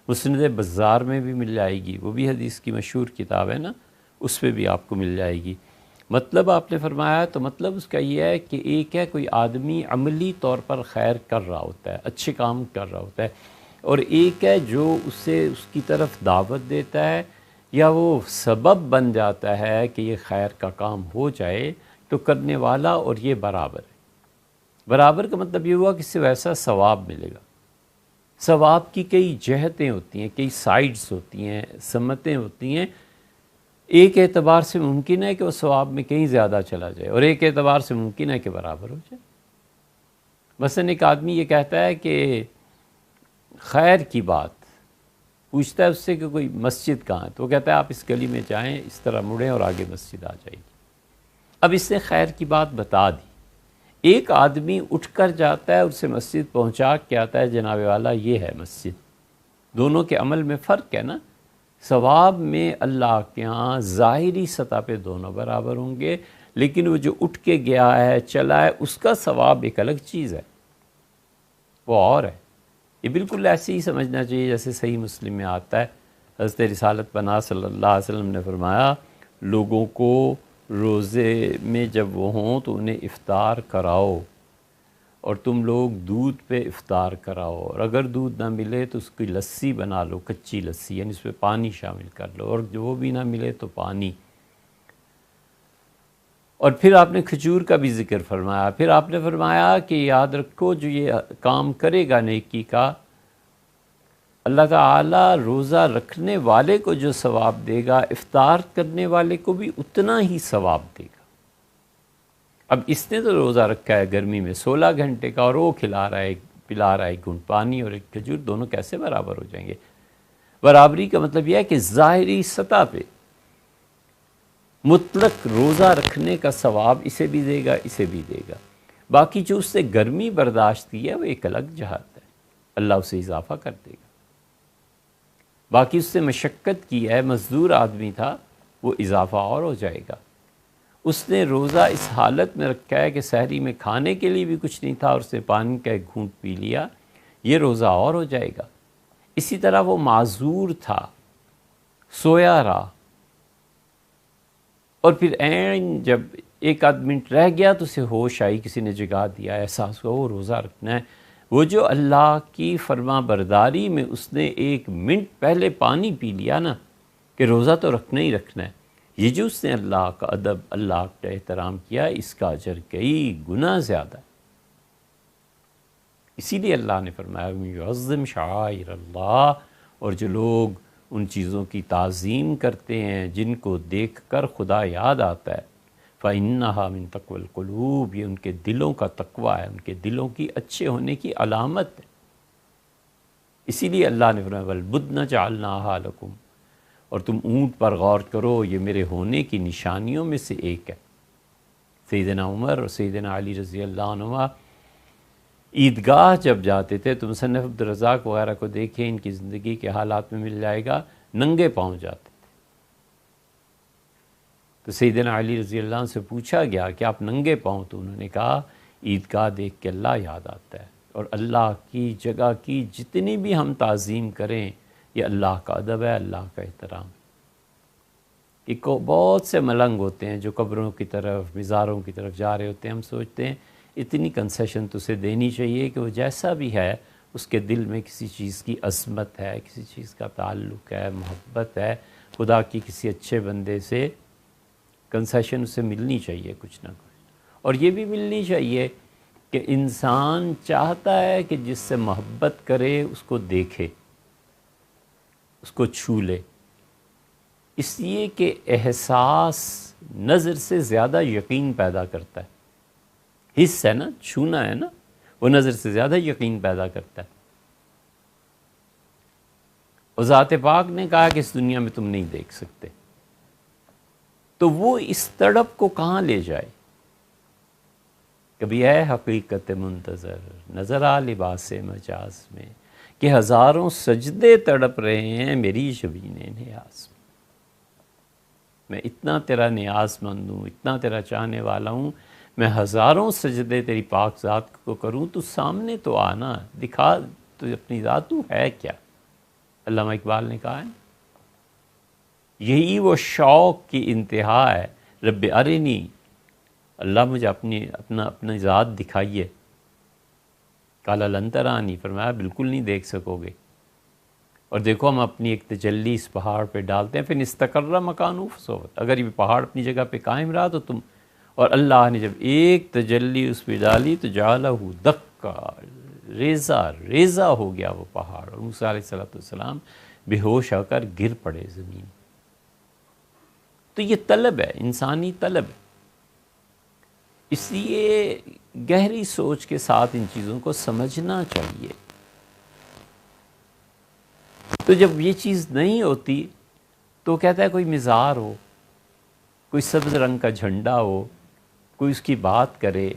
مسند بزار میں بھی مل جائے گی، وہ بھی حدیث کی مشہور کتاب ہے نا، اس پہ بھی آپ کو مل جائے گی۔ مطلب آپ نے فرمایا تو مطلب اس کا یہ ہے کہ ایک ہے کوئی آدمی عملی طور پر خیر کر رہا ہوتا ہے، اچھے کام کر رہا ہوتا ہے، اور ایک ہے جو اسے اس کی طرف دعوت دیتا ہے یا وہ سبب بن جاتا ہے کہ یہ خیر کا کام ہو جائے، تو کرنے والا اور یہ برابر ہے۔ برابر کا مطلب یہ ہوا کہ اس سے ویسا ثواب ملے گا۔ ثواب کی کئی جہتیں ہوتی ہیں، کئی سائڈز ہوتی ہیں، سمتیں ہوتی ہیں۔ ایک اعتبار سے ممکن ہے کہ وہ ثواب میں کہیں زیادہ چلا جائے، اور ایک اعتبار سے ممکن ہے کہ برابر ہو جائے۔ مثلا ایک آدمی یہ کہتا ہے کہ خیر کی بات پوچھتا ہے اس سے کہ کوئی مسجد کہاں ہے، تو وہ کہتا ہے آپ اس گلی میں جائیں، اس طرح مڑیں اور آگے مسجد آ جائے گی۔ اب اس نے خیر کی بات بتا دی، ایک آدمی اٹھ کر جاتا ہے، اسے مسجد پہنچا کے آتا ہے، جناب والا یہ ہے مسجد۔ دونوں کے عمل میں فرق ہے نا، ثواب میں اللہ کے ہاں ظاہری سطح پہ دونوں برابر ہوں گے، لیکن وہ جو اٹھ کے گیا ہے، چلا ہے، اس کا ثواب ایک الگ چیز ہے، وہ اور ہے۔ یہ بالکل ایسے ہی سمجھنا چاہیے جیسے صحیح مسلم میں آتا ہے، حضرت رسالت پناہ صلی اللہ علیہ وسلم نے فرمایا لوگوں کو روزے میں جب وہ ہوں تو انہیں افطار کراؤ، اور تم لوگ دودھ پہ افطار کراؤ، اور اگر دودھ نہ ملے تو اس کی لسی بنا لو، کچی لسی، یعنی اس پہ پانی شامل کر لو، اور جو وہ بھی نہ ملے تو پانی۔ اور پھر آپ نے کھجور کا بھی ذکر فرمایا، پھر آپ نے فرمایا کہ یاد رکھو جو یہ کام کرے گا نیکی کا اللہ تعالیٰ روزہ رکھنے والے کو جو ثواب دے گا، افطار کرنے والے کو بھی اتنا ہی ثواب دے گا۔ اب اس نے تو روزہ رکھا ہے گرمی میں 16 گھنٹے کا، اور وہ کھلا رہا ہے، پلا رہا ہے ایک گھونٹ پانی اور ایک کھجور، دونوں کیسے برابر ہو جائیں گے؟ برابری کا مطلب یہ ہے کہ ظاہری سطح پہ مطلق روزہ رکھنے کا ثواب اسے بھی دے گا، اسے بھی دے گا۔ باقی جو اس سے گرمی برداشت کی ہے وہ ایک الگ جہت ہے، اللہ اسے اضافہ کر دے گا۔ باقی اس سے مشقت کی ہے، مزدور آدمی تھا، وہ اضافہ اور ہو جائے گا۔ اس نے روزہ اس حالت میں رکھا ہے کہ سحری میں کھانے کے لیے بھی کچھ نہیں تھا اور اس نے پانی کا ایک گھونٹ پی لیا، یہ روزہ اور ہو جائے گا۔ اسی طرح وہ معذور تھا، سویا رہا، اور پھر عین جب ایک آدھ منٹ رہ گیا تو اسے ہوش آئی، کسی نے جگا دیا، احساس ہوا وہ روزہ رکھنا ہے۔ وہ جو اللہ کی فرما برداری میں اس نے ایک منٹ پہلے پانی پی لیا نا، کہ روزہ تو رکھنا ہی رکھنا ہے، یہ جو اس نے اللہ کا ادب، اللہ کا احترام کیا، اس کا اجر کئی گنا زیادہ ہے۔ اسی لیے اللہ نے فرمایا یعظم شعائر اللہ، اور جو لوگ ان چیزوں کی تعظیم کرتے ہیں جن کو دیکھ کر خدا یاد آتا ہے، فَإِنَّهَا مِن تَقْوَى الْقُلُوبِ، یہ ان کے دلوں کا تقویٰ ہے، ان کے دلوں کی اچھے ہونے کی علامت ہے۔ اسی لیے اللہ نے فرمایا وَالْبُدْنَ جَعَلْنَاهَا لَكُمْ، اور تم اونٹ پر غور کرو، یہ میرے ہونے کی نشانیوں میں سے ایک ہے۔ سیدنا عمر اور سیدنا علی رضی اللہ عنہما عیدگاہ جب جاتے تھے تو مصنف عبدالرزاق وغیرہ کو دیکھیں، ان کی زندگی کے حالات میں مل جائے گا، ننگے پاؤں جاتے تھے۔ تو سیدنا علی رضی اللہ عنہ سے پوچھا گیا کہ آپ ننگے پاؤں، تو انہوں نے کہا عیدگاہ دیکھ کے اللہ یاد آتا ہے، اور اللہ کی جگہ کی جتنی بھی ہم تعظیم کریں یہ اللہ کا ادب ہے، اللہ کا احترام ہے۔ ایک بہت سے ملنگ ہوتے ہیں جو قبروں کی طرف، مزاروں کی طرف جا رہے ہوتے ہیں، ہم سوچتے ہیں اتنی کنسیشن تو اسے دینی چاہیے کہ وہ جیسا بھی ہے اس کے دل میں کسی چیز کی عظمت ہے، کسی چیز کا تعلق ہے، محبت ہے، خدا کی کسی اچھے بندے سے کنسیشن اسے ملنی چاہیے کچھ نہ کچھ۔ اور یہ بھی ملنی چاہیے کہ انسان چاہتا ہے کہ جس سے محبت کرے اس کو دیکھے، اس کو چھو لے، اس لیے کہ احساس نظر سے زیادہ یقین پیدا کرتا ہے۔ حس ہے نا، چھونا ہے نا، وہ نظر سے زیادہ یقین پیدا کرتا ہے۔ اور ذات پاک نے کہا کہ اس دنیا میں تم نہیں دیکھ سکتے، تو وہ اس تڑپ کو کہاں لے جائے؟ کبھی ہے حقیقت منتظر نظر آ لباس مجاز میں، کہ ہزاروں سجدے تڑپ رہے ہیں میری شبین نیاز میں۔ میں اتنا تیرا نیاز مند ہوں، اتنا تیرا چاہنے والا ہوں، میں ہزاروں سجدے تیری پاک ذات کو کروں، تو سامنے تو آنا، دکھا تو اپنی ذات، تو ہے کیا؟ علامہ اقبال نے کہا ہے یہی وہ شوق کی انتہا ہے، رب ارنی، اللہ مجھے اپنی ذات دکھائیے۔ قال لن ترانی، فرمایا بالکل نہیں دیکھ سکو گے۔ اور دیکھو ہم اپنی ایک تجلی اس پہاڑ پہ ڈالتے ہیں، پھر استقر مکانہ فسوت، اگر یہ پہاڑ اپنی جگہ پہ قائم رہا تو تم، اور اللہ نے جب ایک تجلی اس پہ ڈالی تو جعلہ دکا، ریزہ ریزہ ہو گیا وہ پہاڑ، اور موسیٰ علیہ السلام بے ہوش ہو کر گر پڑے زمین۔ تو یہ طلب ہے، انسانی طلب ہے۔ اس لیے گہری سوچ کے ساتھ ان چیزوں کو سمجھنا چاہیے۔ تو جب یہ چیز نہیں ہوتی تو کہتا ہے کوئی مزار ہو، کوئی سبز رنگ کا جھنڈا ہو، کوئی اس کی بات کرے،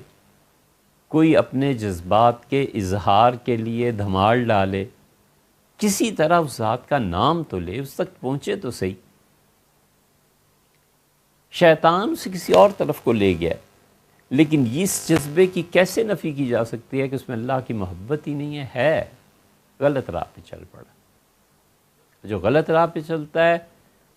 کوئی اپنے جذبات کے اظہار کے لیے دھمال ڈالے، کسی طرح اس ذات کا نام تو لے، اس تک پہنچے تو صحیح۔ شیطان اسے کسی اور طرف کو لے گیا، لیکن اس جذبے کی کیسے نفی کی جا سکتی ہے کہ اس میں اللہ کی محبت ہی نہیں ہے غلط راہ پہ چل پڑا۔ جو غلط راہ پہ چلتا ہے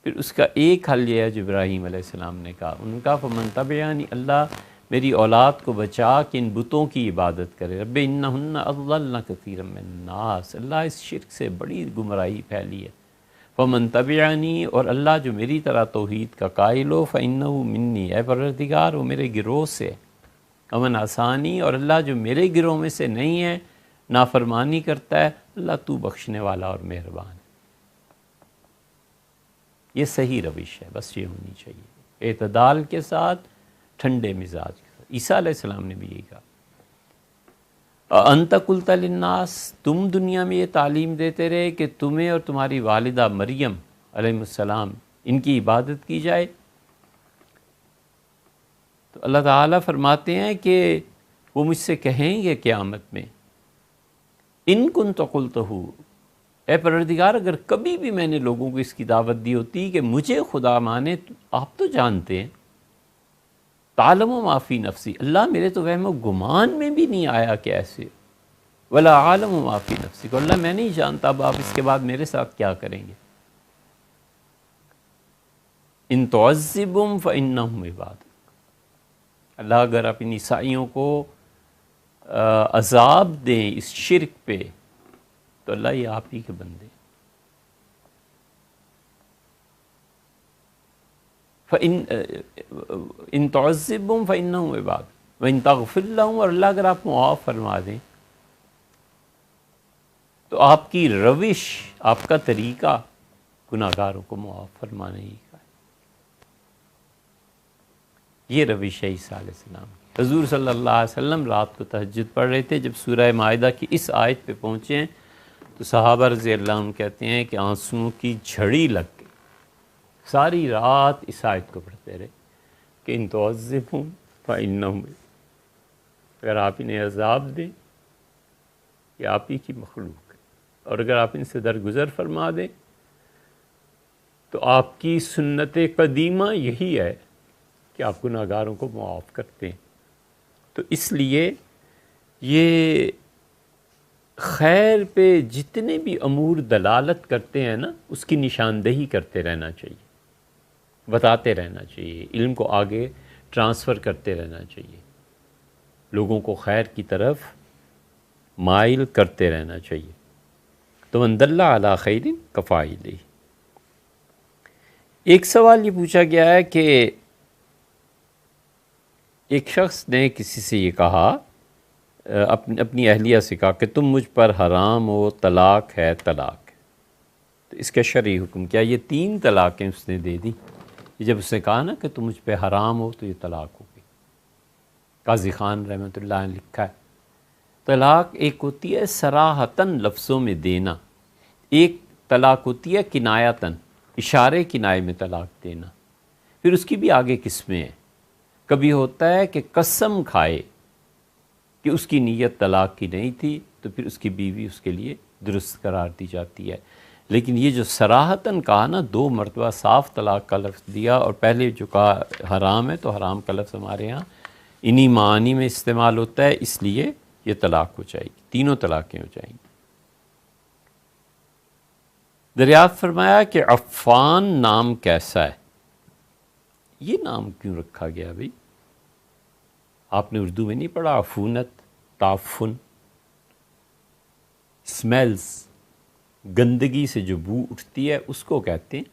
پھر اس کا ایک حل یہ ہے جو ابراہیم علیہ السلام نے کہا، ان کا فمن تبعنی، اللہ میری اولاد کو بچا کہ ان بتوں کی عبادت کرے، رب انہن اضللن کثیرا من الناس، اللہ اس شرک سے بڑی گمراہی پھیلی ہے، فمن تبعنی، اور اللہ جو میری طرح توحید کا قائل ہو، فانہ منی، اے پروردگار وہ میرے گروہ سے، امن آسانی، اور اللہ جو میرے گروہ میں سے نہیں ہے، نافرمانی کرتا ہے، اللہ تو بخشنے والا اور مہربان ہے. یہ صحیح روش ہے، بس یہ ہونی چاہیے، اعتدال کے ساتھ، ٹھنڈے مزاج کے ساتھ. عیسیٰ علیہ السلام نے بھی یہی کہا، انت قلت للناس، تم دنیا میں یہ تعلیم دیتے رہے کہ تمہیں اور تمہاری والدہ مریم علیہ السلام ان کی عبادت کی جائے. تو اللہ تعالیٰ فرماتے ہیں کہ وہ مجھ سے کہیں گے قیامت میں، ان کنت قلتہ، اے پروردگار اگر کبھی بھی میں نے لوگوں کو اس کی دعوت دی ہوتی کہ مجھے خدا مانے، آپ تو جانتے ہیں، تعلم ما فی نفسی، اللہ میرے تو وہم و گمان میں بھی نہیں آیا کہ ایسے، ولا عالم ما فی نفسی، کو اللہ میں نہیں جانتا اب آپ اس کے بعد میرے ساتھ کیا کریں گے. ان تعذبہم فانہم عبادک، اللہ اگر آپ ان عیسائیوں کو عذاب دیں اس شرک پہ تو اللہ یہ آپ ہی کے بندے. ان تعذبہم فانہم عبادک وان تغفر لہم، اور اللہ اگر آپ معاف فرما دیں تو آپ کی روش، آپ کا طریقہ گناہگاروں کو معاف فرمانے ہی کا ہے. یہ روش ہے عیسیٰ علیہ السلام. حضور صلی اللہ علیہ وسلم رات کو تہجد پڑھ رہے تھے، جب سورہ مائدہ کی اس آیت پہ پہنچے ہیں تو صحابہ رضی اللہ عنہ کہتے ہیں کہ آنسوؤں کی جھڑی لگ گئی، ساری رات اس آیت کو پڑھتے رہے کہ ان تعذبہم فانہم، اگر آپ انہیں عذاب دیں، یہ آپ ہی کی مخلوق ہے، اور اگر آپ ان سے درگزر فرما دیں تو آپ کی سنت قدیمہ یہی ہے کہ آپ گناہگاروں کو معاف کرتے ہیں. تو اس لیے یہ خیر پہ جتنے بھی امور دلالت کرتے ہیں نا، اس کی نشاندہی کرتے رہنا چاہیے، بتاتے رہنا چاہیے، علم کو آگے ٹرانسفر کرتے رہنا چاہیے، لوگوں کو خیر کی طرف مائل کرتے رہنا چاہیے. تو من دل علی خیر کفاعلہ. ایک سوال یہ پوچھا گیا ہے کہ ایک شخص نے کسی سے یہ کہا، اپنی اہلیہ سے کہا کہ تم مجھ پر حرام ہو، طلاق ہے، طلاق ہے. تو اس کا شرعی حکم کیا؟ یہ 3 طلاقیں اس نے دے دی. جب اس نے کہا نا کہ تم مجھ پہ حرام ہو تو یہ طلاق ہو گئی. قاضی خان رحمۃ اللہ نے لکھا ہے طلاق ایک ہوتی ہے صراحتاً لفظوں میں دینا، ایک طلاق ہوتی ہے کنایتاً، اشارے کنائے میں طلاق دینا. پھر اس کی بھی آگے قسمیں ہیں. کبھی ہوتا ہے کہ قسم کھائے کہ اس کی نیت طلاق کی نہیں تھی تو پھر اس کی بیوی اس کے لیے درست قرار دی جاتی ہے. لیکن یہ جو صراحتاً کہا نا، 2 مرتبہ صاف طلاق کا لفظ دیا، اور پہلے جو کہا حرام ہے تو حرام کا لفظ ہمارے ہاں انہی معانی میں استعمال ہوتا ہے، اس لیے یہ طلاق ہو جائے گی، 3 طلاقیں ہو جائیں گی. دریافت فرمایا کہ عفان نام کیسا ہے؟ یہ نام کیوں رکھا گیا بھئی؟ آپ نے اردو میں نہیں پڑھا عفونت، تعفن، سمیلز، گندگی سے جو بو اٹھتی ہے اس کو کہتے ہیں.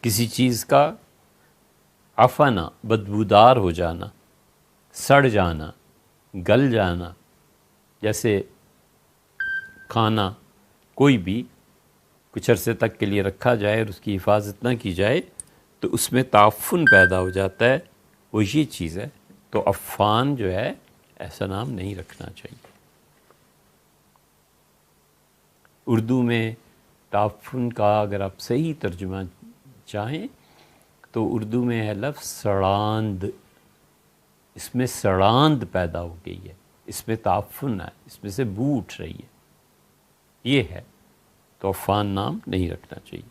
کسی چیز کا عفنا، بدبودار ہو جانا، سڑ جانا، گل جانا. جیسے کھانا کوئی بھی کچھ عرصے تک کے لیے رکھا جائے اور اس کی حفاظت نہ کی جائے تو اس میں تعفن پیدا ہو جاتا ہے، وہ یہ چیز ہے. تو عفان جو ہے ایسا نام نہیں رکھنا چاہیے. اردو میں تعفن کا اگر آپ صحیح ترجمہ چاہیں تو اردو میں ہے لفظ سڑاند. اس میں سڑاند پیدا ہو گئی ہے، اس میں تعفن ہے، اس میں سے بو اٹھ رہی ہے، یہ ہے. تو عفان نام نہیں رکھنا چاہیے.